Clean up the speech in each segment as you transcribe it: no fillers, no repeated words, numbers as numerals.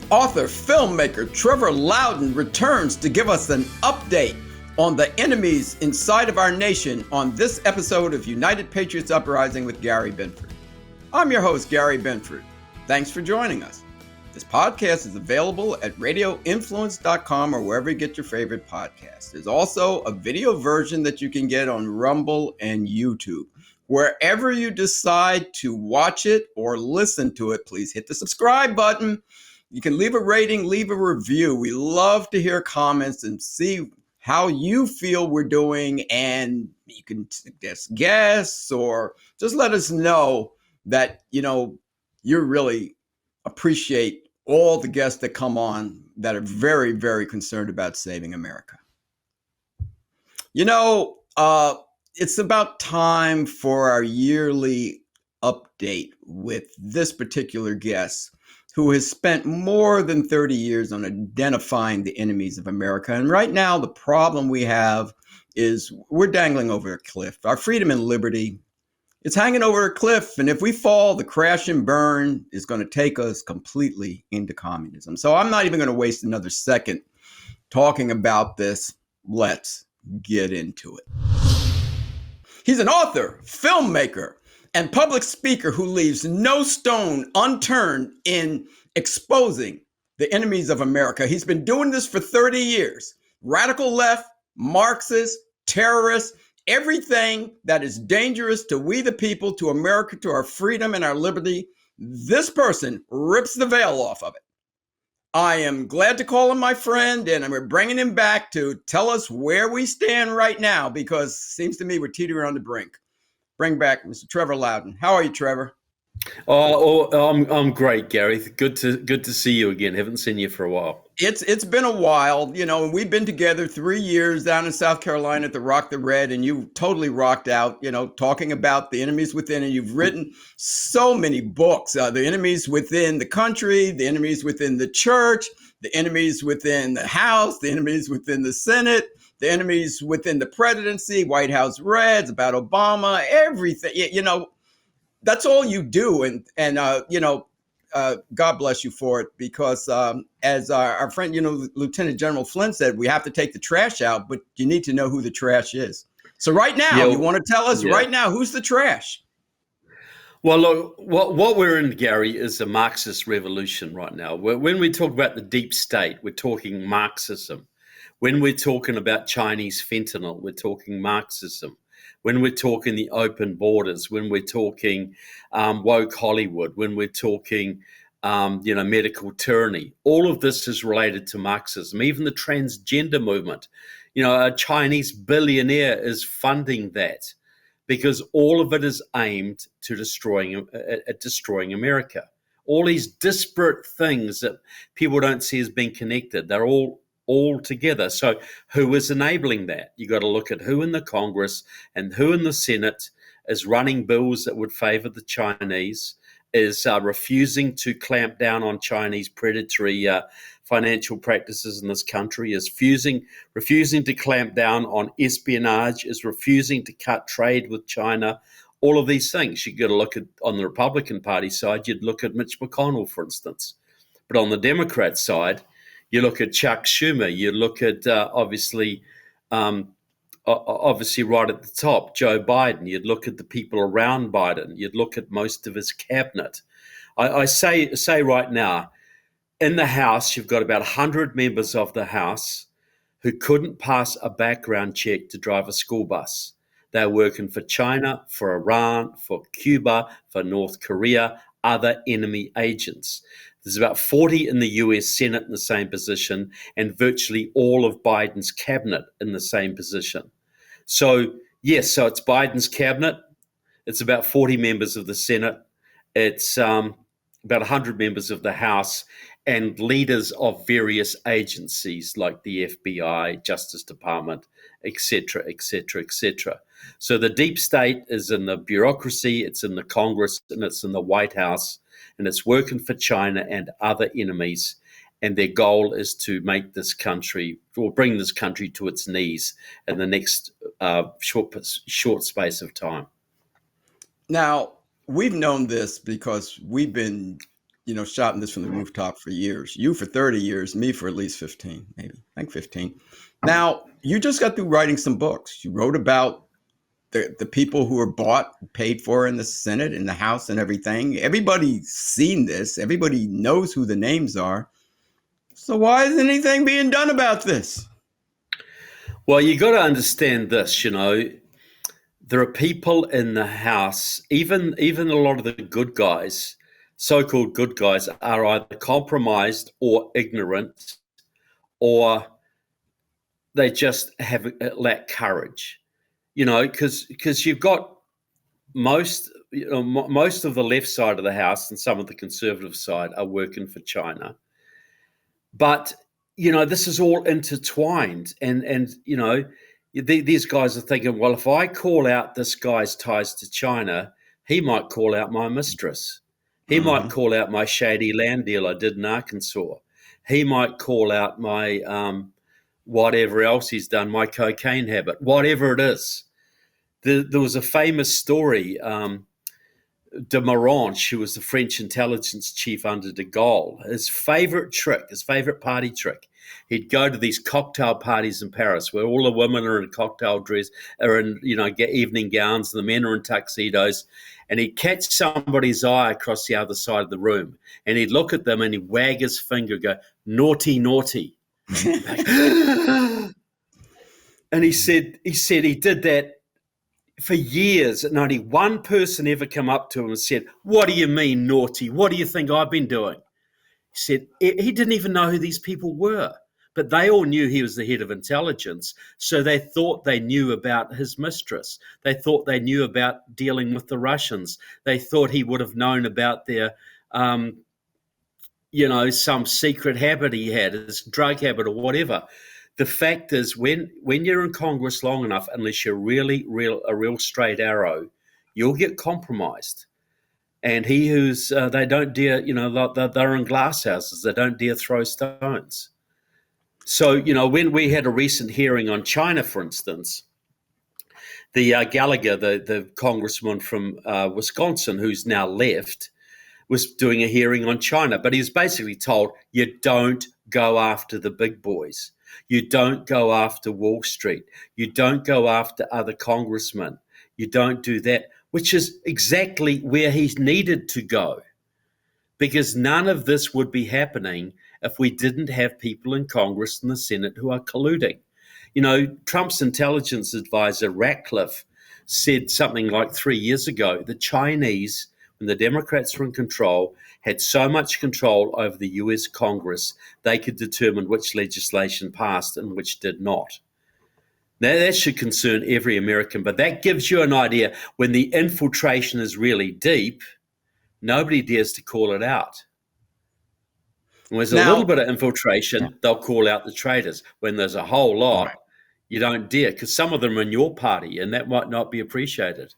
Author, filmmaker Trevor Loudon returns to give us an update on the enemies inside of our nation on this episode of United Patriots Uprising with Gary Benford. I'm your host, Gary Benford. Thanks for joining us. This podcast is available at radioinfluence.com or wherever you get your favorite podcasts. There's also a video version that you can get on Rumble and YouTube. Wherever you decide to watch it or listen to it, please hit the subscribe button. You can leave a rating, leave a review. We love to hear comments and see how you feel we're doing. And you can suggest guests or just let us know that, you really appreciate all the guests that come on that are very, very concerned about saving America. It's about time for our yearly update with this particular guest, who has spent more than 30 years on identifying the enemies of America. And right now, the problem we have is we're dangling over a cliff. Our freedom and liberty, it's hanging over a cliff. And if we fall, the crash and burn is going to take us completely into communism. So I'm not even going to waste another second talking about this. Let's get into it. He's an author, filmmaker, and public speaker who leaves no stone unturned in exposing the enemies of America. He's been doing this for 30 years. Radical left, Marxist, terrorists, everything that is dangerous to we the people, to America, to our freedom and our liberty. This person rips the veil off of it. I am glad to call him my friend, and we're bringing him back to tell us where we stand right now, because it seems to me we're teetering on the brink. Bring back Mr. Trevor Loudon. How are you, Trevor? I'm great, Gary. Good to see you again. Haven't seen you for a while. It's been a while, we've been together 3 years down in South Carolina at the Rock the Red, and you totally rocked out, talking about the enemies within, and you've written so many books, the enemies within the country, the enemies within the church, the enemies within the House, the enemies within the Senate, the enemies within the presidency, White House Reds, about Obama, everything, that's all you do. And God bless you for it, because as our friend, Lieutenant General Flynn said, we have to take the trash out, but you need to know who the trash is. So right now, you want to tell us right now, who's the trash? Well, look, what we're in, Gary, is a Marxist revolution right now. When we talk about the deep state, we're talking Marxism. When we're talking about Chinese fentanyl, we're talking Marxism. When we're talking the open borders, when we're talking woke Hollywood, when we're talking, medical tyranny, all of this is related to Marxism. Even the transgender movement, a Chinese billionaire is funding that, because all of it is aimed to destroying America. All these disparate things that people don't see as being connected, they're all together. So who is enabling that? You got to look at who in the Congress and who in the Senate is running bills that would favor the Chinese, is refusing to clamp down on Chinese predatory financial practices in this country, is refusing to clamp down on espionage, is refusing to cut trade with China. All of these things. You got to look at, on the Republican Party side, you'd look at Mitch McConnell, for instance. But on the Democrat side, you look at Chuck Schumer. You look at obviously right at the top, Joe Biden. You'd look at the people around Biden. You'd look at most of his cabinet. I say right now, in the House, you've got about 100 members of the House who couldn't pass a background check to drive a school bus. They're working for China, for Iran, for Cuba, for North Korea, other enemy agents. There's about 40 in the US Senate in the same position, and virtually all of Biden's cabinet in the same position. So, yes, so it's Biden's cabinet. It's about 40 members of the Senate. It's about 100 members of the House, and leaders of various agencies like the FBI, Justice Department, et cetera, et cetera, et cetera. So the deep state is in the bureaucracy, it's in the Congress, and it's in the White House, and it's working for China and other enemies. And their goal is to make this country, or bring this country to its knees in the next short space of time. Now, we've known this because we've been shouting this from the rooftop for years. You for 30 years, me for at least 15, maybe. I think 15. Now, you just got through writing some books. You wrote about the people who were bought, paid for in the Senate, in the House, and everything. Everybody's seen this. Everybody knows who the names are. So why isn't anything being done about this? Well, you got to understand this, there are people in the House, even a lot of the good guys, so-called good guys, are either compromised or ignorant, or they just have lack courage. Because you've got most of the left side of the House and some of the conservative side are working for China, but this is all intertwined, and these guys are thinking, well, if I call out this guy's ties to China, he might call out my mistress. He might call out my shady land deal I did in Arkansas. He might call out my whatever else he's done, my cocaine habit, whatever it is. There was a famous story, de Morange, who was the French intelligence chief under de Gaulle. His favorite party trick, he'd go to these cocktail parties in Paris where all the women are in cocktail dress, are in evening gowns, and the men are in tuxedos, and he'd catch somebody's eye across the other side of the room, and he'd look at them and he'd wag his finger, go, naughty, naughty. And he said he did that for years, and only one person ever come up to him and said, "What do you mean, naughty? What do you think I've been doing?" He said he didn't even know who these people were, but they all knew he was the head of intelligence, so they thought they knew about his mistress. They thought they knew about dealing with the Russians. They thought he would have known about their, some secret habit he had, his drug habit or whatever. The fact is, when you're in Congress long enough, unless you're a real straight arrow, you'll get compromised. And they don't dare, they're in glass houses. They don't dare throw stones. So, when we had a recent hearing on China, for instance, the Gallagher, the congressman from Wisconsin, who's now left, was doing a hearing on China. But he was basically told, you don't go after the big boys. You don't go after Wall Street. You don't go after other congressmen. You don't do that, which is exactly where he's needed to go, because none of this would be happening if we didn't have people in Congress and the Senate who are colluding. Trump's intelligence advisor, Ratcliffe, said something like 3 years ago, the Chinese, when the Democrats were in control, had so much control over the US Congress, they could determine which legislation passed and which did not. Now, that should concern every American, but that gives you an idea. When the infiltration is really deep, nobody dares to call it out. When there's a little bit of infiltration, they'll call out the traitors. When there's a whole lot, you don't dare, because some of them are in your party, and that might not be appreciated.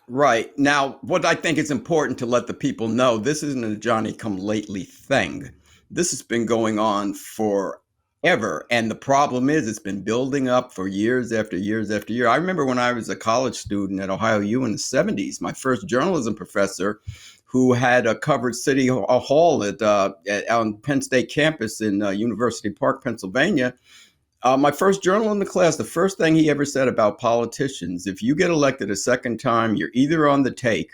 Right. Now, what I think is important to let the people know, this isn't a Johnny-come-lately thing. This has been going on forever. And the problem is it's been building up for years after years after year. I remember when I was a college student at Ohio U in the 70s, my first journalism professor, who had covered City Hall on Penn State campus in University Park, Pennsylvania. My first journal in the class, the first thing he ever said about politicians, if you get elected a second time, you're either on the take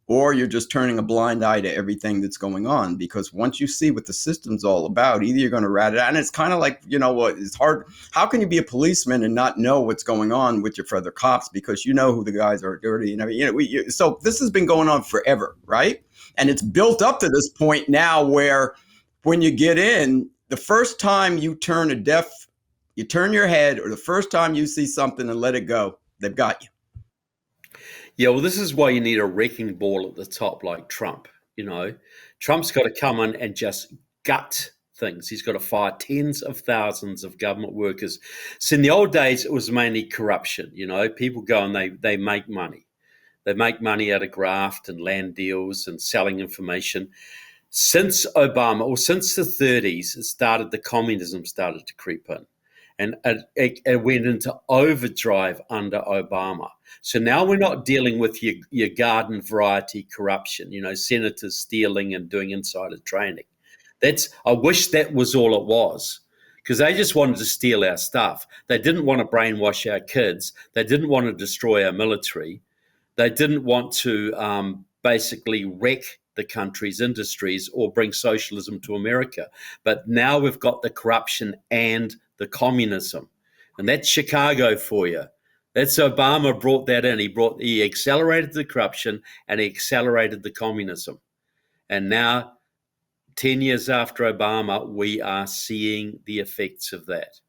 or you're just turning a blind eye to everything that's going on. Because once you see what the system's all about, either you're going to rat it out. And it's kind of like, it's hard. How can you be a policeman and not know what's going on with your fellow cops? Because you know who the guys are dirty and everything. So this has been going on forever, right? And it's built up to this point now where when you get in, the first time you turn your head, or the first time you see something and let it go, they've got you. Yeah, well, this is why you need a wrecking ball at the top like Trump. Trump's got to come in and just gut things. He's got to fire tens of thousands of government workers. So in the old days, it was mainly corruption. People go and they make money. They make money out of graft and land deals and selling information. Since Obama, or since the 30s, the communism started to creep in. and it went into overdrive under Obama. So now we're not dealing with your garden variety corruption, senators stealing and doing insider trading. I wish that was all it was, because they just wanted to steal our stuff. They didn't want to brainwash our kids. They didn't want to destroy our military. They didn't want to basically wreck the country's industries or bring socialism to America. But now we've got the corruption and the communism. And that's Chicago for you. That's Obama brought that in. He accelerated the corruption and he accelerated the communism. And now, 10 years after Obama, we are seeing the effects of that.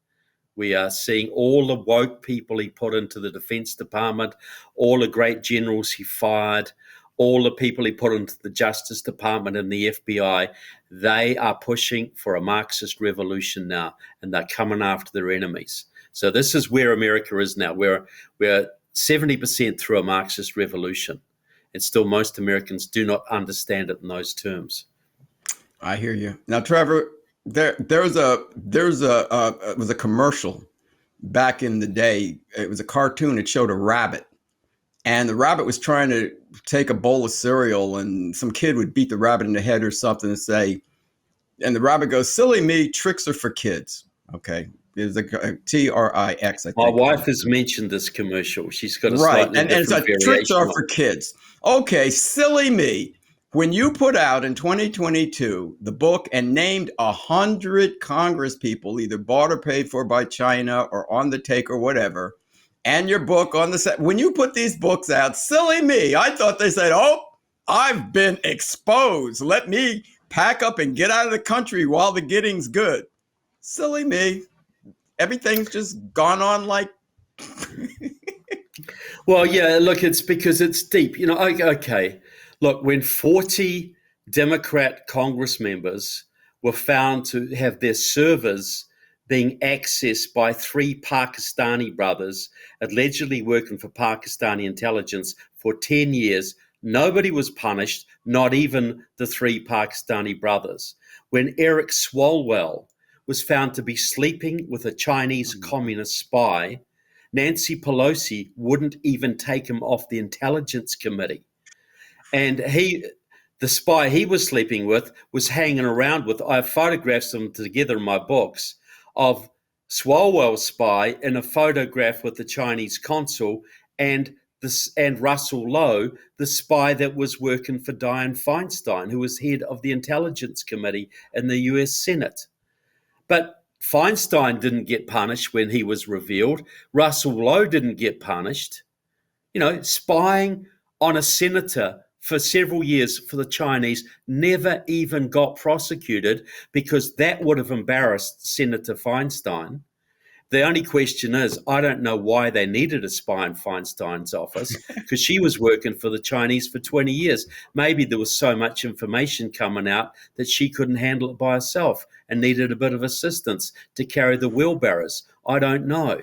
We are seeing all the woke people he put into the Defense Department, all the great generals he fired, all the people he put into the Justice Department and the FBI. They are pushing for a Marxist revolution now, and they're coming after their enemies. So this is where America is now. We're 70% through a Marxist revolution, and still most Americans do not understand it in those terms. I hear you. Now, Trevor, there was a commercial back in the day. It was a cartoon. It showed a rabbit, and the rabbit was trying to take a bowl of cereal, and some kid would beat the rabbit in the head or something and say, and the rabbit goes, "Silly me, tricks are for kids." Okay. It's a Trix, I think. My wife has mentioned this commercial. She's got a right, slightly and it's a different tricks are variation. for kids. Okay, silly me. When you put out in 2022 the book and named 100 Congress people, either bought or paid for by China or on the take or whatever, and your book on the set, when you put these books out, silly me, I thought they said, "Oh, I've been exposed. Let me pack up and get out of the country while the getting's good." Silly me. Everything's just gone on like. Well, yeah, look, it's because it's deep. Okay, look, when 40 Democrat Congress members were found to have their servers being accessed by 3 Pakistani brothers, allegedly working for Pakistani intelligence for 10 years, nobody was punished, not even the 3 Pakistani brothers. When Eric Swalwell was found to be sleeping with a Chinese communist spy, Nancy Pelosi wouldn't even take him off the Intelligence Committee. And the spy he was sleeping with was hanging around with, I have photographs of them together in my books, of Swalwell's spy in a photograph with the Chinese consul and Russell Lowe, the spy that was working for Dianne Feinstein, who was head of the Intelligence Committee in the US Senate. But Feinstein didn't get punished when he was revealed. Russell Lowe didn't get punished. Spying on a senator for several years for the Chinese never even got prosecuted because that would have embarrassed Senator Feinstein. The only question is, I don't know why they needed a spy in Feinstein's office, because she was working for the Chinese for 20 years. Maybe there was so much information coming out that she couldn't handle it by herself and needed a bit of assistance to carry the wheelbarrows. I don't know.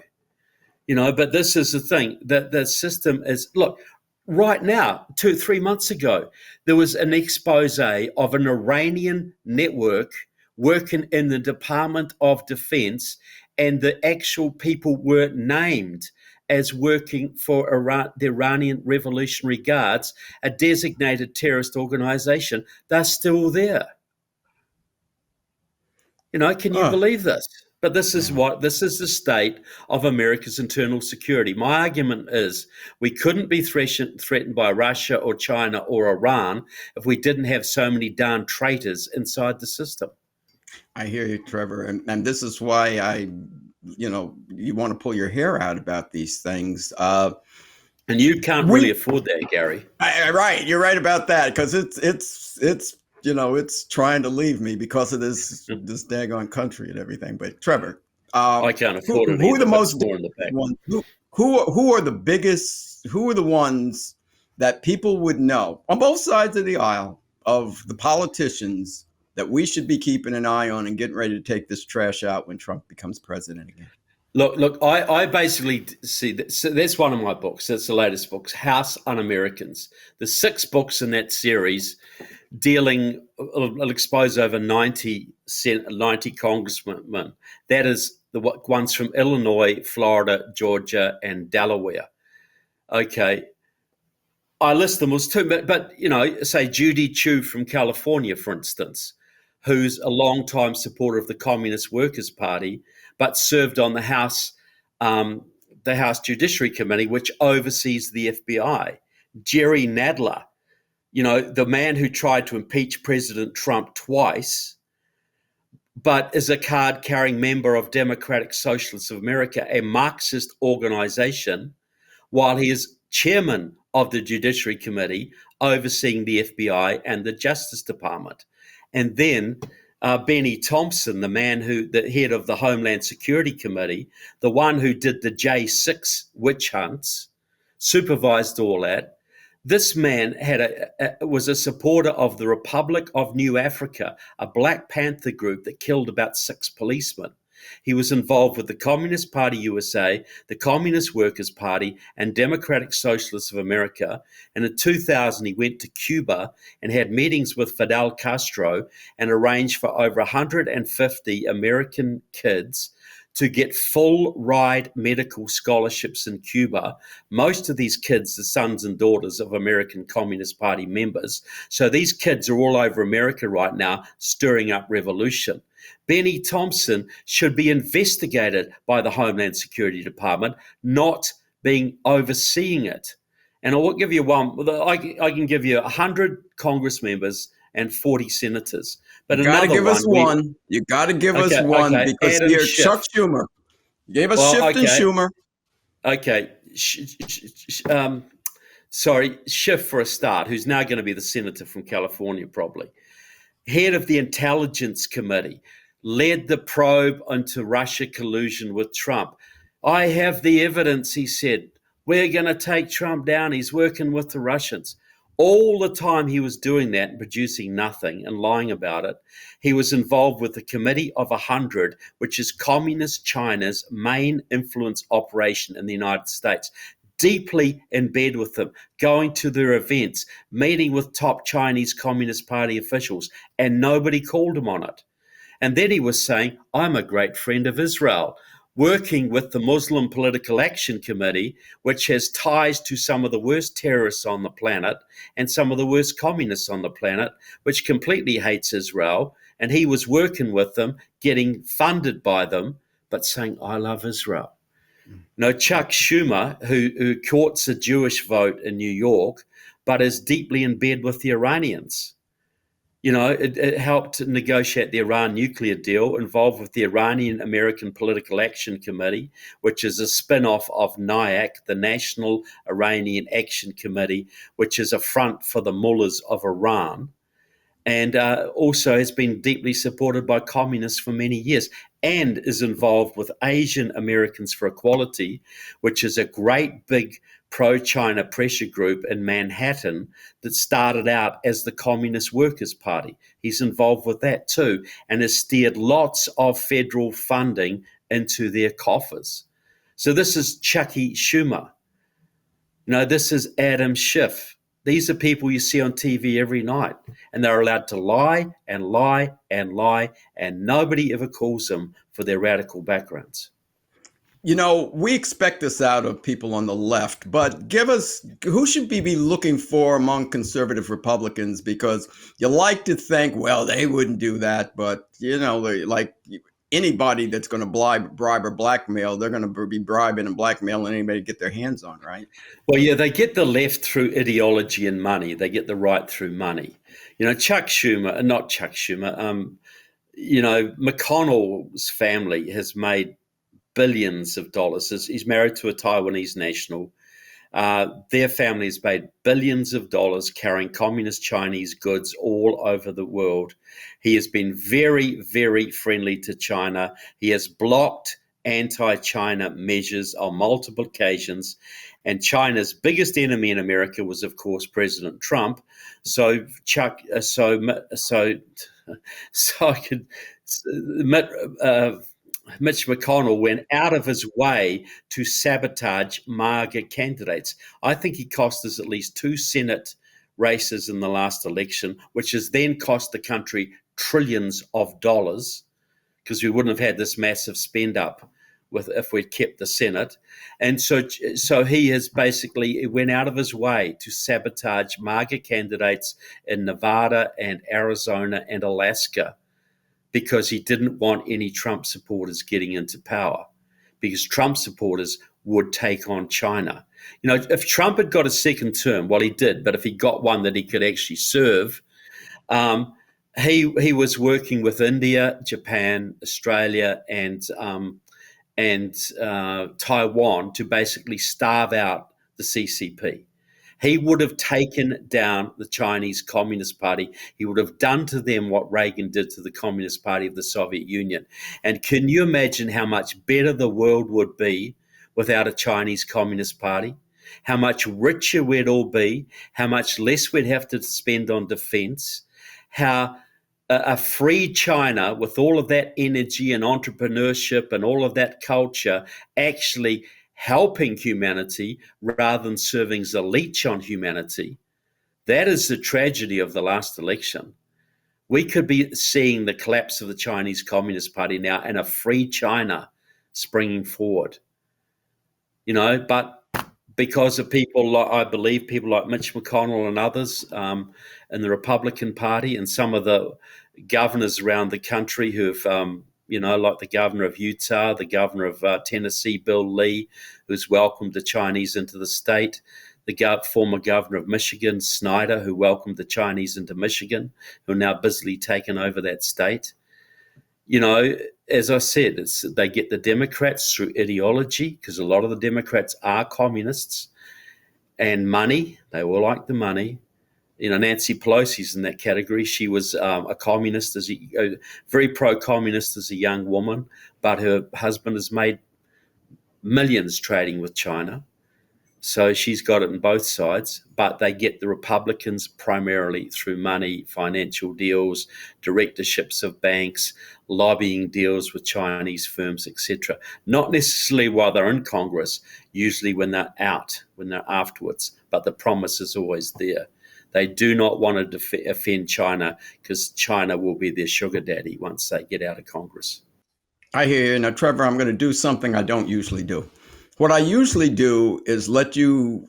But this is the thing, that the system is, look, right now, 2-3 months ago, there was an expose of an Iranian network working in the Department of Defense, and the actual people were named as working for the Iranian Revolutionary Guards, a designated terrorist organization. They're still there. Can you believe this? But this is the state of America's internal security. My argument is we couldn't be threatened by Russia or China or Iran if we didn't have so many darn traitors inside the system. I hear you, Trevor. And this is why you want to pull your hair out about these things. And you can't really afford that, Gary. Right. You're right about that, because it's trying to leave me because of this daggone country and everything. But Trevor, I can't afford it. Who are the most more in the back? ones? Who are the biggest? Who are the ones that people would know on both sides of the aisle of the politicians that we should be keeping an eye on and getting ready to take this trash out when Trump becomes president again? Look, I basically see that. So that's one of my books. That's the latest books, House Un-Americans. There's 6 books in that series dealing, I'll expose over 90 congressmen. That is the ones from Illinois, Florida, Georgia, and Delaware. Okay, I list them as two, but say Judy Chu from California, for instance, who's a long-time supporter of the Communist Workers' Party, but served on the House Judiciary Committee, which oversees the FBI. Jerry Nadler, the man who tried to impeach President Trump twice, but is a card-carrying member of Democratic Socialists of America, a Marxist organization, while he is chairman of the Judiciary Committee overseeing the FBI and the Justice Department. And then Benny Thompson, the head of the Homeland Security Committee, the one who did the J6 witch hunts, supervised all that. This man was a supporter of the Republic of New Africa, a Black Panther group that killed about 6 policemen. He was involved with the Communist Party USA, the Communist Workers' Party, and Democratic Socialists of America. And in 2000, he went to Cuba and had meetings with Fidel Castro and arranged for over 150 American kids to get full ride medical scholarships in Cuba. Most of these kids are sons and daughters of American Communist Party members. So these kids are all over America right now, stirring up revolution. Benny Thompson should be investigated by the Homeland Security Department, not being overseeing it. And I'll give you one. I can give you 100 Congress members and 40 senators. But you got to give us one. You got to give us one because Adam here, Schiff. Chuck Schumer gave us Schiff and Schumer. Okay. Sorry, Schiff for a start, who's now going to be the senator from California, probably. Head of the Intelligence Committee, led the probe into Russia collusion with Trump. I have the evidence, he said. We're going to take Trump down. He's working with the Russians. All the time he was doing that and producing nothing and lying about it, he was involved with the Committee of 100, which is Communist China's main influence operation in the United States. Deeply in bed with them, going to their events, meeting with top Chinese Communist Party officials, and nobody called him on it. And then he was saying, I'm a great friend of Israel, working with the Muslim Political Action Committee, which has ties to some of the worst terrorists on the planet and some of the worst communists on the planet, which completely hates Israel. And he was working with them, getting funded by them, but saying, I love Israel. Chuck Schumer, who courts a Jewish vote in New York, but is deeply in bed with the Iranians. It helped negotiate the Iran nuclear deal, involved with the Iranian American Political Action Committee, which is a spin-off of NIAC, the National Iranian Action Committee, which is a front for the mullahs of Iran, and also has been deeply supported by communists for many years, and is involved with Asian Americans for Equality, which is a great big pro-China pressure group in Manhattan that started out as the Communist Workers' Party. He's involved with that too, and has steered lots of federal funding into their coffers. So this is Chucky Schumer. This is Adam Schiff. These are people you see on TV every night, and they're allowed to lie and lie and lie, and nobody ever calls them for their radical backgrounds. We expect this out of people on the left, but give us, who should we be looking for among conservative Republicans? Because you like to think, well, they wouldn't do that, but, like anybody that's going to bribe or blackmail, they're going to be bribing and blackmailing anybody to get their hands on, right? Well, yeah, they get the left through ideology and money. They get the right through money. Chuck Schumer, not Chuck Schumer, McConnell's family has made billions of dollars. He's married to a Taiwanese national. Their family has made billions of dollars carrying communist Chinese goods all over the world. He has been very, very friendly to China. He has blocked anti-China measures on multiple occasions. And China's biggest enemy in America was, of course, President Trump. So Mitch McConnell went out of his way to sabotage MAGA candidates. I think he cost us at least 2 Senate races in the last election, which has then cost the country trillions of dollars. because we wouldn't have had this massive spend up if we'd kept the Senate. And so he has basically went out of his way to sabotage MAGA candidates in Nevada and Arizona and Alaska, because he didn't want any Trump supporters getting into power, because Trump supporters would take on China. If Trump had got a second term, well, he did, but if he got one that he could actually serve, he was working with India, Japan, Australia, and Taiwan to basically starve out the CCP. He would have taken down the Chinese Communist Party. He would have done to them what Reagan did to the Communist Party of the Soviet Union. And can you imagine how much better the world would be without a Chinese Communist Party? How much richer we'd all be, how much less we'd have to spend on defense, how a free China with all of that energy and entrepreneurship and all of that culture actually helping humanity rather than serving as a leech on humanity. That is the tragedy of the last election. We could be seeing the collapse of the Chinese Communist Party now and a free China springing forward. But because of people like, I believe, people like Mitch McConnell and others in the Republican Party, and some of the governors around the country who've, like the governor of Utah, the governor of Tennessee, Bill Lee, who's welcomed the Chinese into the state, the former governor of Michigan, Snyder, who welcomed the Chinese into Michigan, who are now busily taking over that state. As I said, they get the Democrats through ideology, because a lot of the Democrats are communists, and money. They all like the money. Nancy Pelosi's in that category. She was a communist, very pro-communist as a young woman, but her husband has made millions trading with China. So she's got it on both sides, but they get the Republicans primarily through money, financial deals, directorships of banks, lobbying deals with Chinese firms, etc. Not necessarily while they're in Congress, usually when they're out, when they're afterwards, but the promise is always there. They do not want to offend China, because China will be their sugar daddy once they get out of Congress. I hear you. Now, Trevor, I'm going to do something I don't usually do. What I usually do is let you,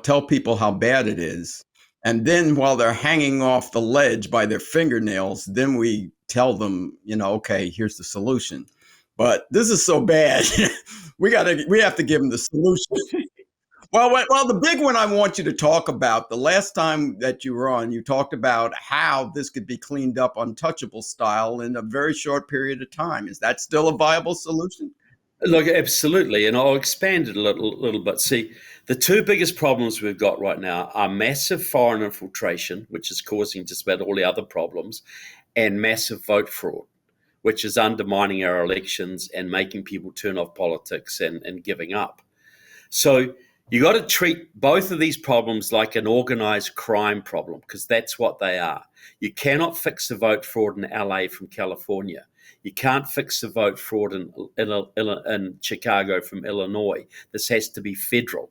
tell people how bad it is. And then while they're hanging off the ledge by their fingernails, then we tell them, okay, here's the solution. But this is so bad. we have to give them the solution. Well, the big one I want you to talk about, the last time that you were on, you talked about how this could be cleaned up untouchable style in a very short period of time. Is that still a viable solution? Look, absolutely. And I'll expand it a little bit. See, the two biggest problems we've got right now are massive foreign infiltration, which is causing just about all the other problems, and massive vote fraud, which is undermining our elections and making people turn off politics and giving up. So you got to treat both of these problems like an organized crime problem, because that's what they are. You cannot fix the vote fraud in LA from California. You can't fix the vote fraud in Chicago from Illinois. This has to be federal.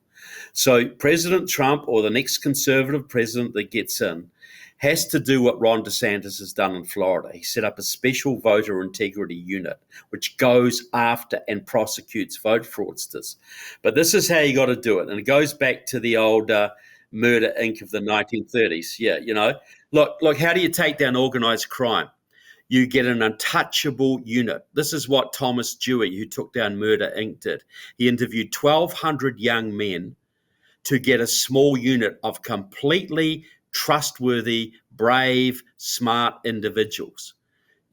So President Trump, or the next conservative president that gets in, has to do what Ron DeSantis has done in Florida. He set up a special voter integrity unit, which goes after and prosecutes vote fraudsters. But this is how you got to do it. And it goes back to the old Murder, Inc. of the 1930s. Yeah, look, how do you take down organized crime? You get an untouchable unit. This is what Thomas Dewey, who took down Murder, Inc. did. He interviewed 1,200 young men to get a small unit of completely trustworthy, brave, smart individuals,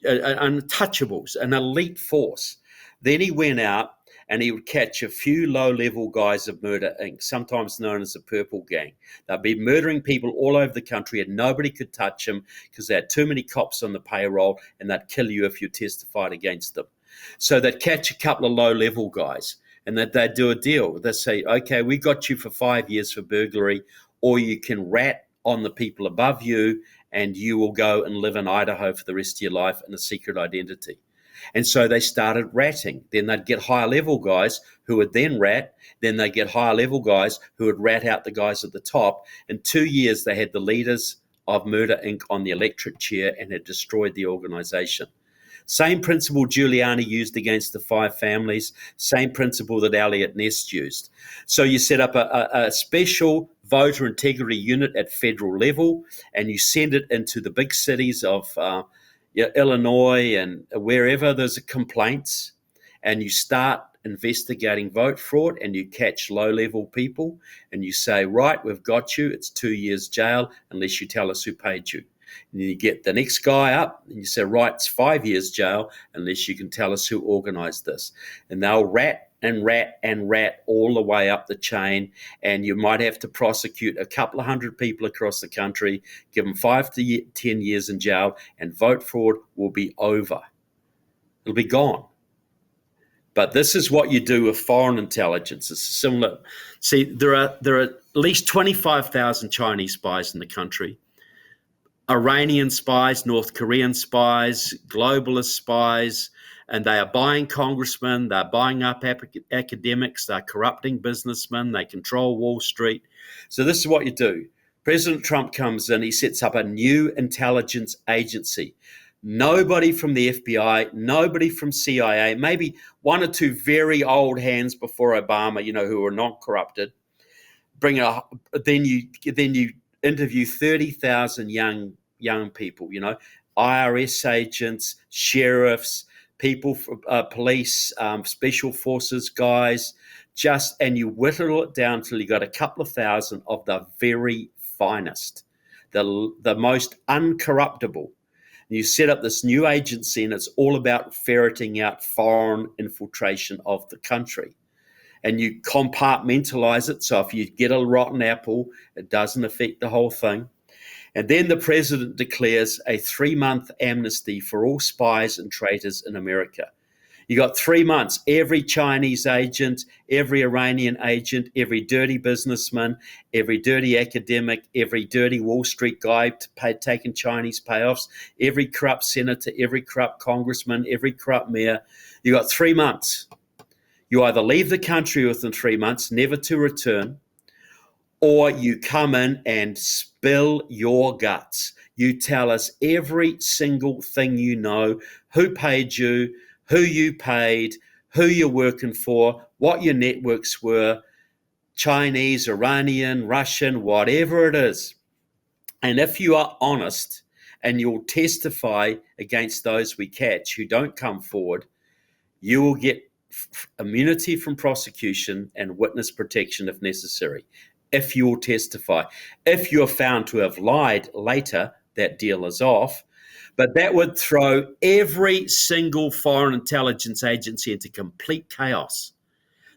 untouchables, an elite force. Then he went out and he would catch a few low-level guys of Murder, Inc., sometimes known as the Purple Gang. They'd be murdering people all over the country, and nobody could touch them because they had too many cops on the payroll, and they'd kill you if you testified against them. So they'd catch a couple of low-level guys, and they'd do a deal. They'd say, okay, we got you for 5 years for burglary, or you can rat on the people above you, and you will go and live in Idaho for the rest of your life in a secret identity. And so they started ratting. Then they'd get higher level guys who would then rat. Then they'd get higher level guys who would rat out the guys at the top. In 2 years, they had the leaders of Murder, Inc. on the electric chair and had destroyed the organization. Same principle Giuliani used against the five families, same principle that Elliot Ness used. So you set up a special voter integrity unit at federal level, and you send it into the big cities of Illinois and wherever there's complaints, and you start investigating vote fraud, and you catch low-level people, and you say, right, we've got you, it's 2 years jail unless you tell us who paid you. And you get the next guy up, and you say, right, it's 5 years jail unless you can tell us who organized this. And they'll rat and rat and rat all the way up the chain, and you might have to prosecute a couple of hundred people across the country, give them 5 to 10 years in jail, and vote fraud will be over. It'll be gone. But this is what you do with foreign intelligence. It's similar. See, there are at least 25,000 Chinese spies in the country. Iranian spies, North Korean spies, globalist spies, and they are buying congressmen, they're buying up academics, they're corrupting businessmen, they control Wall Street. So this is what you do. President Trump comes in, he sets up a new intelligence agency. Nobody from the FBI, nobody from CIA, maybe one or two very old hands before Obama, who are not corrupted. Then you interview 30,000 young people, IRS agents, sheriffs, people, police, special forces guys, and you whittle it down till you got a couple of thousand of the very finest, the most uncorruptible. You set up this new agency, and it's all about ferreting out foreign infiltration of the country. And you compartmentalize it, so if you get a rotten apple, it doesn't affect the whole thing. And then the president declares a 3-month amnesty for all spies and traitors in America. You got 3 months. Every Chinese agent, every Iranian agent, every dirty businessman, every dirty academic, every dirty Wall Street guy taking Chinese payoffs, every corrupt senator, every corrupt congressman, every corrupt mayor. You got 3 months. You either leave the country within 3 months, never to return, or you come in and spill your guts. You tell us every single thing you know, who paid you, who you paid, who you're working for, what your networks were, Chinese, Iranian, Russian, whatever it is. And if you are honest and you'll testify against those we catch who don't come forward, you will get immunity from prosecution and witness protection if necessary, if you will testify. If you're found to have lied later, that deal is off. But that would throw every single foreign intelligence agency into complete chaos.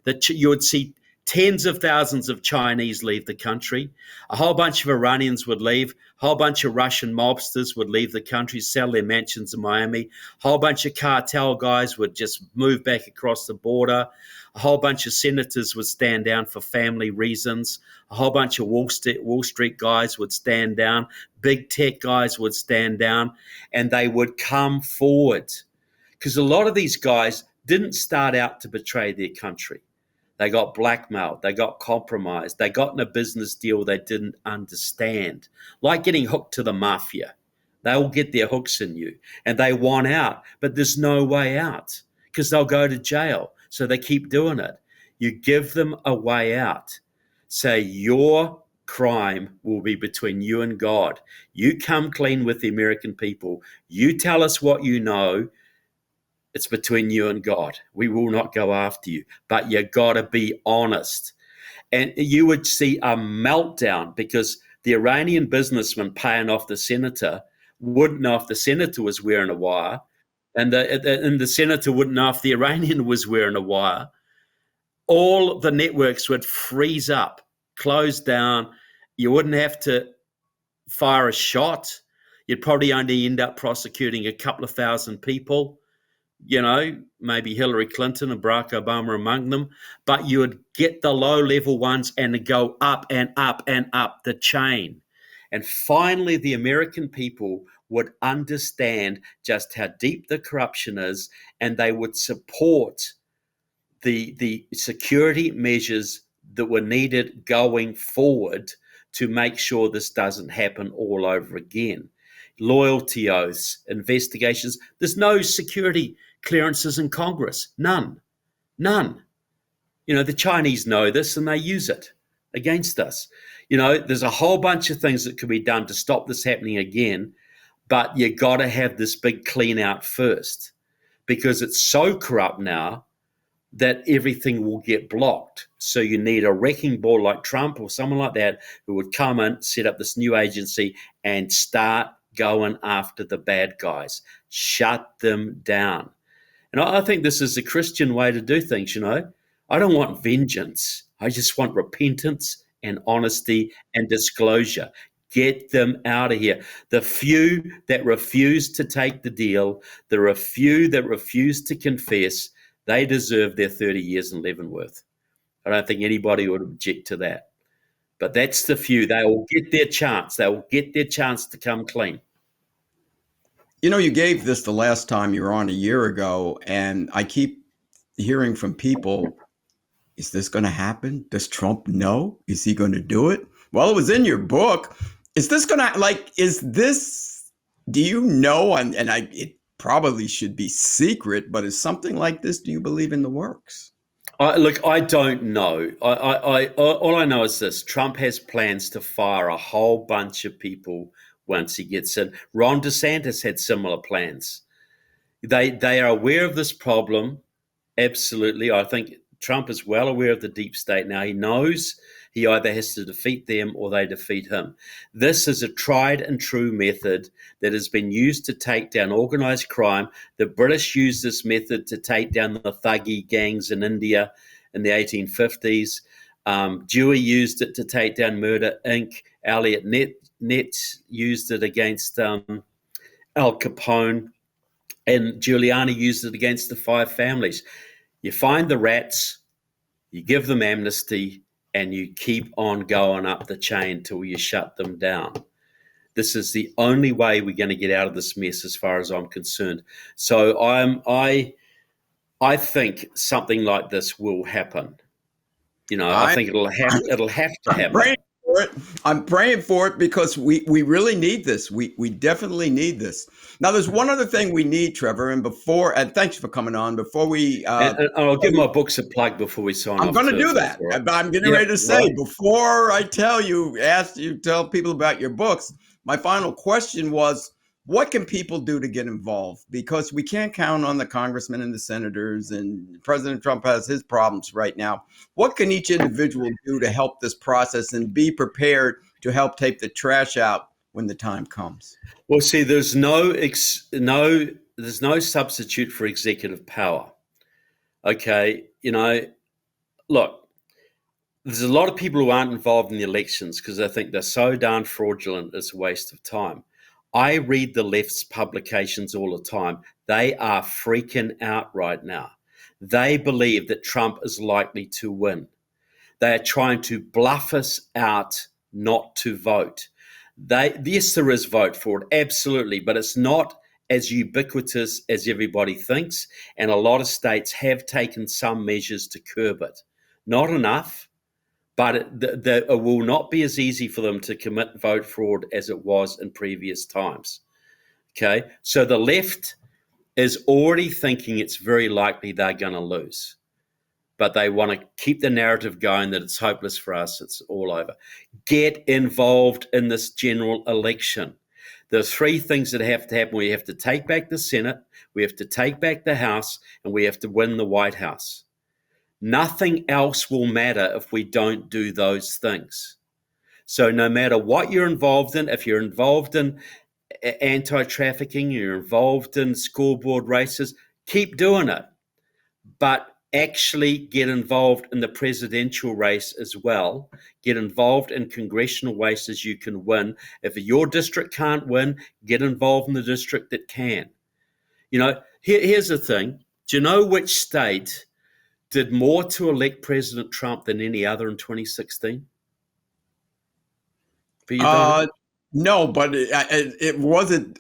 That you would see tens of thousands of Chinese leave the country. A whole bunch of Iranians would leave. A whole bunch of Russian mobsters would leave the country, sell their mansions in Miami. A whole bunch of cartel guys would just move back across the border. A whole bunch of senators would stand down for family reasons. A whole bunch of Wall Street guys would stand down. Big tech guys would stand down, and they would come forward. Because a lot of these guys didn't start out to betray their country. They got blackmailed. They got compromised. They got in a business deal they didn't understand. Like getting hooked to the mafia. They will get their hooks in you, and they want out, but there's no way out because they'll go to jail. So they keep doing it. You give them a way out. Say your crime will be between you and God. You come clean with the American people. You tell us what you know. It's between you and God. We will not go after you, but you got to be honest. And you would see a meltdown because the Iranian businessman paying off the senator wouldn't know if the senator was wearing a wire, and the senator wouldn't know if the Iranian was wearing a wire. All the networks would freeze up, close down. You wouldn't have to fire a shot. You'd probably only end up prosecuting a couple of thousand people. Maybe Hillary Clinton and Barack Obama among them, but you would get the low-level ones and go up and up and up the chain. And finally, the American people would understand just how deep the corruption is, and they would support the security measures that were needed going forward to make sure this doesn't happen all over again. loyalty oaths, investigations. There's no security clearances in Congress. None. None. The Chinese know this and they use it against us. There's a whole bunch of things that could be done to stop this happening again, but you got to have this big clean out first, because it's so corrupt now that everything will get blocked. So you need a wrecking ball like Trump or someone like that who would come in, set up this new agency and start going after the bad guys, shut them down. And I think this is a Christian way to do things, I don't want vengeance. I just want repentance and honesty and disclosure. Get them out of here. The few that refuse to take the deal, the few that refuse to confess, they deserve their 30 years in Leavenworth. I don't think anybody would object to that. But that's the few. They will get their chance. They will get their chance to come clean. You gave this the last time you were on a year ago, and I keep hearing from people, is this going to happen? Does Trump know? Is he going to do it? Well, it was in your book. Is this going to, do you know, it probably should be secret, but is something like this, do you believe, in the works? Look, I don't know. All I know is this: Trump has plans to fire a whole bunch of people once he gets in. Ron DeSantis had similar plans. They are aware of this problem, absolutely. I think Trump is well aware of the deep state now. He knows he either has to defeat them or they defeat him. This is a tried and true method that has been used to take down organized crime. The British used this method to take down the Thuggy gangs in India in the 1850s. Dewey used it to take down Murder, Inc. Elliot Nets used it against Al Capone. And Giuliani used it against the five families. You find the rats, you give them amnesty, and you keep on going up the chain till you shut them down. This is the only way we're going to get out of this mess, as far as I'm concerned. So I think something like this will happen. I think it'll have to happen. I'm praying for it because we really need this. We definitely need this. Now, there's one other thing we need, Trevor, and thanks for coming on. Before we, and I'll give my books a plug before we sign off. I'm going to do that. I'm getting ready to say, before I tell people about your books, my final question was, what can people do to get involved? Because we can't count on the congressmen and the senators, and President Trump has his problems right now. What can each individual do to help this process and be prepared to help take the trash out when the time comes? Well, see, there's no substitute for executive power. Okay, look, there's a lot of people who aren't involved in the elections because they think they're so darn fraudulent, it's a waste of time. I read the left's publications all the time. They are freaking out right now. They believe that Trump is likely to win. They are trying to bluff us out not to vote. Yes, there is vote fraud, absolutely, but it's not as ubiquitous as everybody thinks, and a lot of states have taken some measures to curb it. Not enough, but it will not be as easy for them to commit vote fraud as it was in previous times. Okay, so the left is already thinking it's very likely they're going to lose, but they want to keep the narrative going that it's hopeless for us, it's all over. Get involved in this general election. There are three things that have to happen. We have to take back the Senate, we have to take back the House, and we have to win the White House. Nothing else will matter if we don't do those things. So no matter what you're involved in, if you're involved in anti-trafficking, you're involved in scoreboard races, keep doing it. But actually get involved in the presidential race as well. Get involved in congressional races you can win. If your district can't win, get involved in the district that can. Here's the thing. Do you know which state did more to elect President Trump than any other in 2016? No, but it wasn't.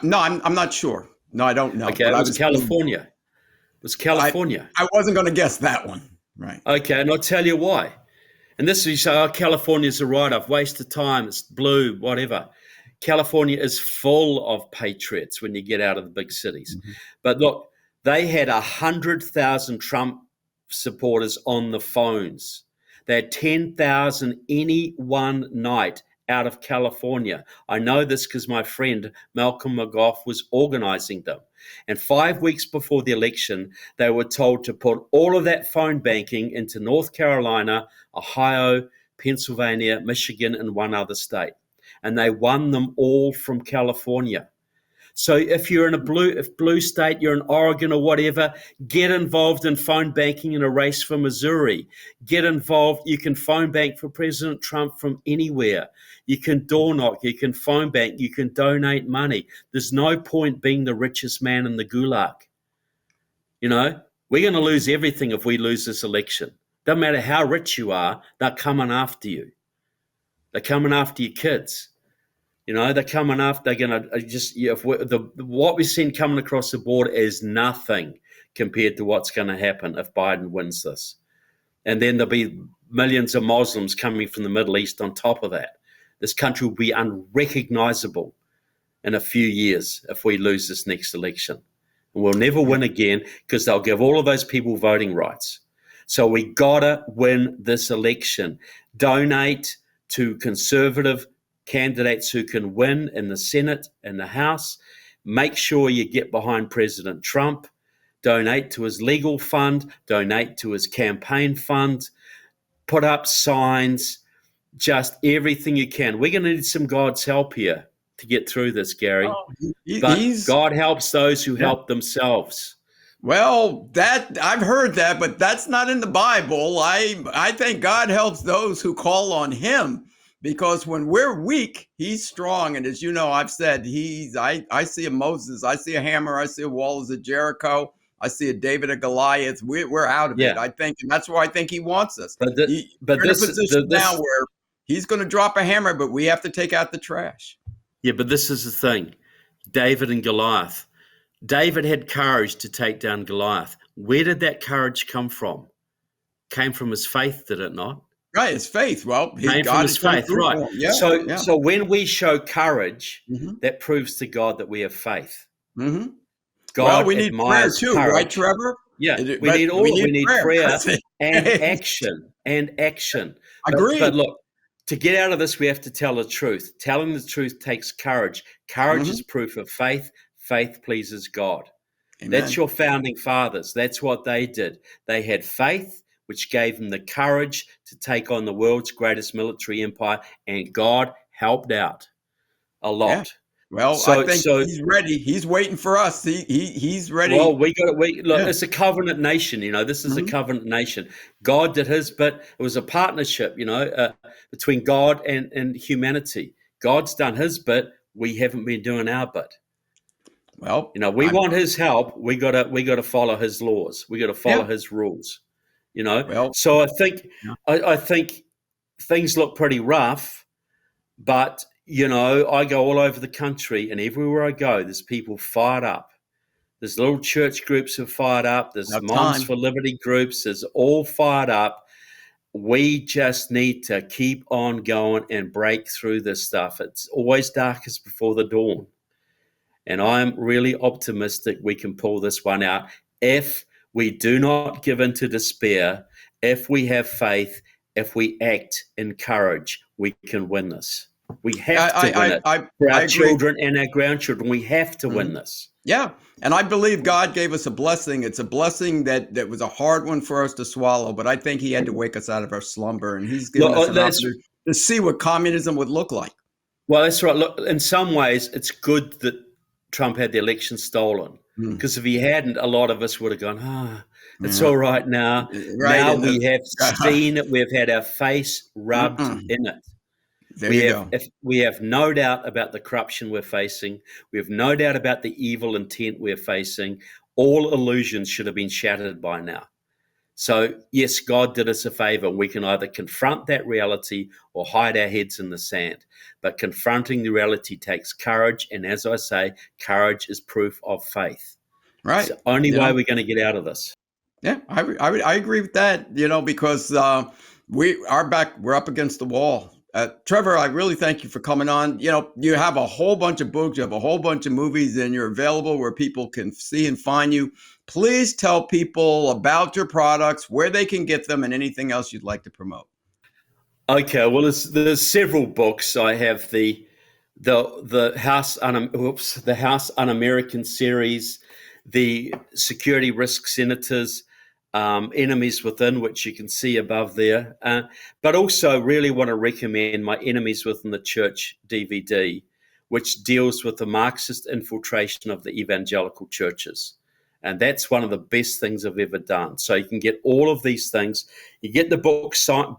No, I'm not sure. No, I don't know. Okay, it was California. It was California. I wasn't going to guess that one. Right. Okay, and I'll tell you why. And this is, you say, California's a write-off, waste of time, it's blue, whatever. California is full of patriots when you get out of the big cities. Mhm. But look, they had 100,000 Trump supporters on the phones. They had 10,000 any one night out of California. I know this because my friend Malcolm McGough was organizing them. And 5 weeks before the election, they were told to put all of that phone banking into North Carolina, Ohio, Pennsylvania, Michigan, and one other state. And they won them all from California. So if you're in a blue state, you're in Oregon or whatever, get involved in phone banking in a race for Missouri. Get involved. You can phone bank for President Trump from anywhere. You can door knock. You can phone bank. You can donate money. There's no point being the richest man in the gulag. You know, we're going to lose everything if we lose this election. Doesn't matter how rich you are, they're coming after you. They're coming after your kids. You know, they're coming after, they're going to just, what we've seen coming across the border is nothing compared to what's going to happen if Biden wins this. And then there'll be millions of Muslims coming from the Middle East on top of that. This country will be unrecognizable in a few years if we lose this next election. And we'll never win again because they'll give all of those people voting rights. So we got to win this election. Donate to conservative candidates who can win in the Senate and the House. Make sure you get behind President Trump. Donate to his legal fund. Donate to his campaign fund. Put up signs. Just everything you can. We're going to need some God's help here to get through this, Gary. But God helps those who help themselves. Well, that I've heard that, but that's not in the Bible. I think God helps those who call on him. Because when we're weak, he's strong. And as you know, I've said, I see a Moses, I see a hammer, I see a walls of Jericho, I see a David, a Goliath. We're out of it, I think. And that's why I think he wants us. But we're in a position now where he's going to drop a hammer, but we have to take out the trash. Yeah, but this is the thing. David and Goliath. David had courage to take down Goliath. Where did that courage come from? Came from his faith, did it not? Right, his faith. Well, came from his faith, right? Yeah, so when we show courage, that proves to God that we have faith. Mm-hmm. God we need prayer too, courage. right, Trevor? Yeah, we need prayer and action and action. Agreed. But look, to get out of this, we have to tell the truth. Telling the truth takes courage. Courage is proof of faith. Faith pleases God. Amen. That's your founding fathers. That's what they did. They had faith, which gave them the courage to take on the world's greatest military empire, and God helped out a lot. Yeah. Well, I think he's ready. He's waiting for us. He's ready. Well, it's a covenant nation. You know, this is a covenant nation. God did his bit. It was a partnership, between God and humanity. God's done his bit. We haven't been doing our bit. Well, we want his help. We got to follow his laws. We got to follow his rules. So I think things look pretty rough, but I go all over the country, and everywhere I go, there's people fired up. There's little church groups who are fired up. There's Moms for Liberty groups. There's all fired up. We just need to keep on going and break through this stuff. It's always darkest before the dawn. And I'm really optimistic we can pull this one out if we do not give in to despair. If we have faith, if we act in courage, we can win this. We have to win it for our children and our grandchildren. We have to win this. Yeah. And I believe God gave us a blessing. It's a blessing that was a hard one for us to swallow, but I think he had to wake us out of our slumber, and he's given us an opportunity to see what communism would look like. Well, that's right. Look, in some ways, it's good that Trump had the election stolen, because if he hadn't, a lot of us would have gone, it's all right now. Right, now we have seen it. We've had our face rubbed in it. We have no doubt about the corruption we're facing. We have no doubt about the evil intent we're facing. All illusions should have been shattered by now. So, yes, God did us a favor. We can either confront that reality or hide our heads in the sand. But confronting the reality takes courage. And as I say, courage is proof of faith. Right. It's the only way we're going to get out of this. Yeah, I agree with that, because we're up against the wall. Trevor, I really thank you for coming on. You have a whole bunch of books, you have a whole bunch of movies, and you're available where people can see and find you. Please tell people about your products, where they can get them, and anything else you'd like to promote. Okay, well, there's several books. I have the House Un-American series, the Security Risk Senators, Enemies Within, which you can see above there. But also, really want to recommend my Enemies Within the Church DVD, which deals with the Marxist infiltration of the evangelical churches. And that's one of the best things I've ever done. So you can get all of these things. You get the book,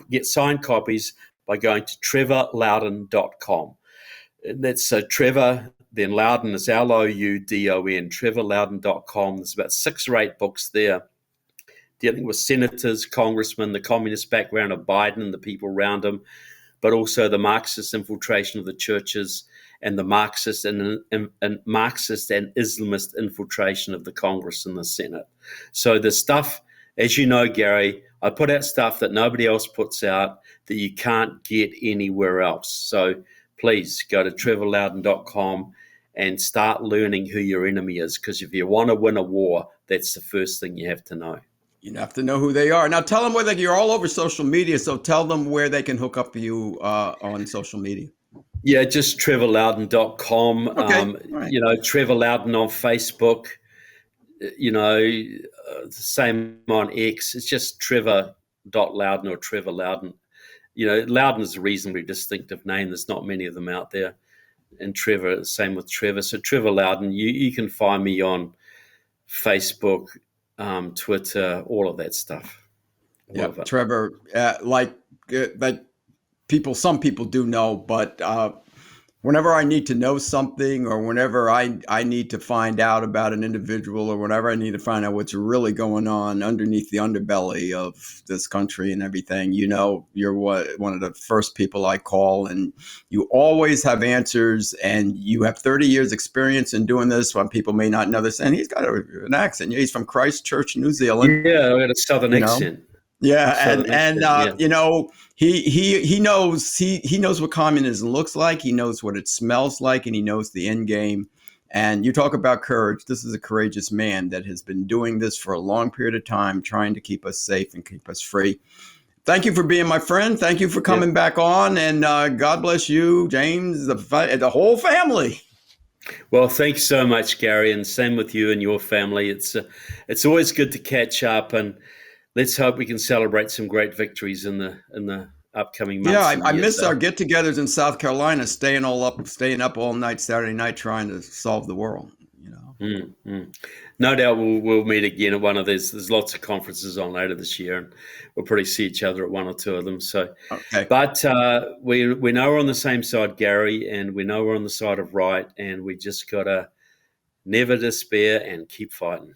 get signed copies by going to trevorloudon.com. That's Trevor, then Loudon is Loudon, trevorloudon.com. There's about 6 or 8 books there dealing with senators, congressmen, the communist background of Biden and the people around him, but also the Marxist infiltration of the churches and the Marxist and Islamist infiltration of the Congress and the Senate. So the stuff, as you know, Gary, I put out stuff that nobody else puts out that you can't get anywhere else. So please go to trevorloudon.com and start learning who your enemy is, because if you want to win a war, that's the first thing you have to know. You have to know who they are. Now, tell them whether you're all over social media, so tell them where they can hook up with you on social media. Yeah, just trevorloudon.com. Okay. Right. Trevor Loudon on Facebook. Same on X. It's just Trevor.Loudon or Trevor Loudon. Loudon is a reasonably distinctive name. There's not many of them out there. And Trevor, same with Trevor. So Trevor Loudon, you can find me on Facebook, Twitter, all of that stuff. Yeah, Trevor, some people do know, but whenever I need to know something, or whenever I need to find out about an individual, or whenever I need to find out what's really going on underneath the underbelly of this country and everything, you're one of the first people I call, and you always have answers, and you have 30 years experience in doing this when people may not know this. And he's got an accent. He's from Christchurch, New Zealand. Yeah, I got a southern accent. Yeah, he knows what communism looks like. He knows what it smells like, and he knows the end game. And you talk about courage. This is a courageous man that has been doing this for a long period of time, trying to keep us safe and keep us free. Thank you for being my friend. Thank you for coming back on, and God bless you, James, the whole family. Well, thanks so much, Gary, and same with you and your family. It's always good to catch up, and let's hope we can celebrate some great victories in the upcoming months. Yeah, I miss our get-togethers in South Carolina, staying up all night Saturday night trying to solve the world. No doubt we'll meet again at one of these. There's lots of conferences on later this year, and we'll probably see each other at one or two of them. So, okay. But we know we're on the same side, Gary, and we know we're on the side of right, and we just gotta never despair and keep fighting.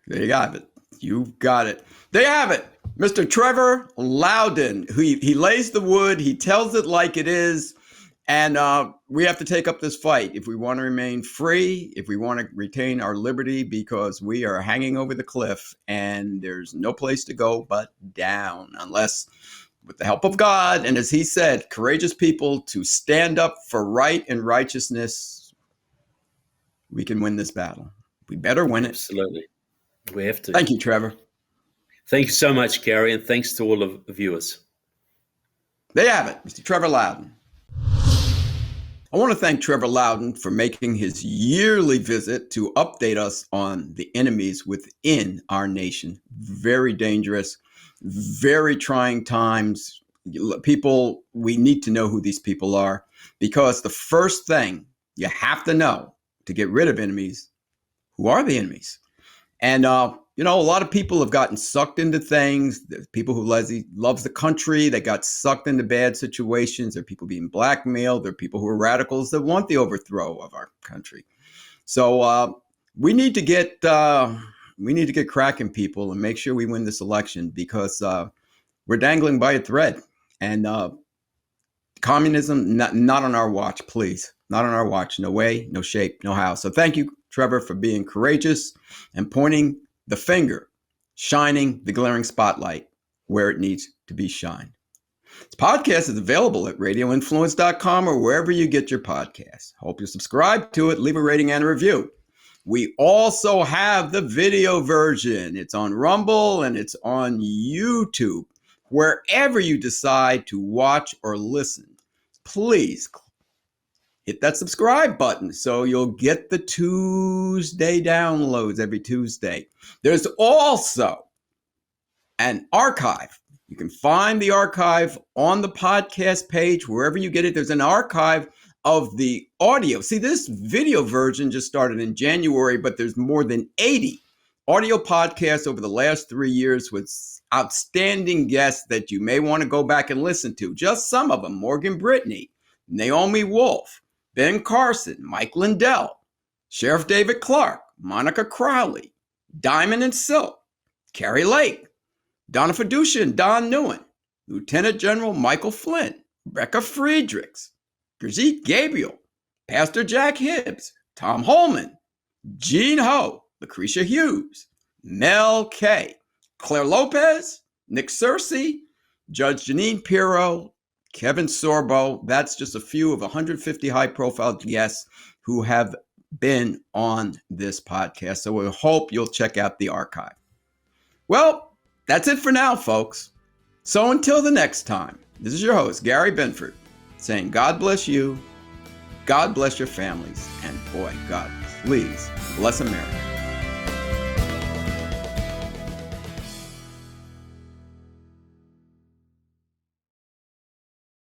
There you have it. You've got it. There you have it. Mr. Trevor Loudon, who he lays the wood, he tells it like it is, and we have to take up this fight if we want to remain free, if we want to retain our liberty, because we are hanging over the cliff, and there's no place to go but down, unless with the help of God, and as he said, courageous people to stand up for right and righteousness, we can win this battle. We better win it. Absolutely. We have to. Thank you, Trevor. Thank you so much, Gary, and thanks to all of the viewers. There you have it, Mr. Trevor Loudon. I want to thank Trevor Loudon for making his yearly visit to update us on the enemies within our nation. Very dangerous, very trying times. People, we need to know who these people are, because the first thing you have to know to get rid of enemies, who are the enemies? And, a lot of people have gotten sucked into things. There's people who loves the country. They got sucked into bad situations. There are people being blackmailed. There are people who are radicals that want the overthrow of our country. So we need to get cracking, people, and make sure we win this election, because we're dangling by a thread. And communism, not on our watch, please. Not on our watch. No way, no shape, no how. So thank you, Trevor, for being courageous and pointing the finger, shining the glaring spotlight where it needs to be shined. This podcast is available at radioinfluence.com or wherever you get your podcasts. Hope you subscribe to it, leave a rating and a review. We also have the video version. It's on Rumble and it's on YouTube. Wherever you decide to watch or listen, please hit that subscribe button so you'll get the Tuesday downloads every Tuesday. There's also an archive. You can find the archive on the podcast page, wherever you get it. There's an archive of the audio. See, this video version just started in January, but there's more than 80 audio podcasts over the last 3 years with outstanding guests that you may want to go back and listen to. Just some of them: Morgan Brittany, Naomi Wolf, Ben Carson, Mike Lindell, Sheriff David Clark, Monica Crowley, Diamond and Silk, Carrie Lake, Donna Fiducia and Don Newen, Lieutenant General Michael Flynn, Rebecca Friedrichs, Brigitte Gabriel, Pastor Jack Hibbs, Tom Holman, Gene Ho, Lucretia Hughes, Mel K, Claire Lopez, Nick Searcy, Judge Janine Pirro, Kevin Sorbo. That's just a few of 150 high-profile guests who have been on this podcast. So we hope you'll check out the archive. Well, that's it for now, folks. So until the next time, this is your host, Gary Benford, saying God bless you, God bless your families, and boy, God, please bless America.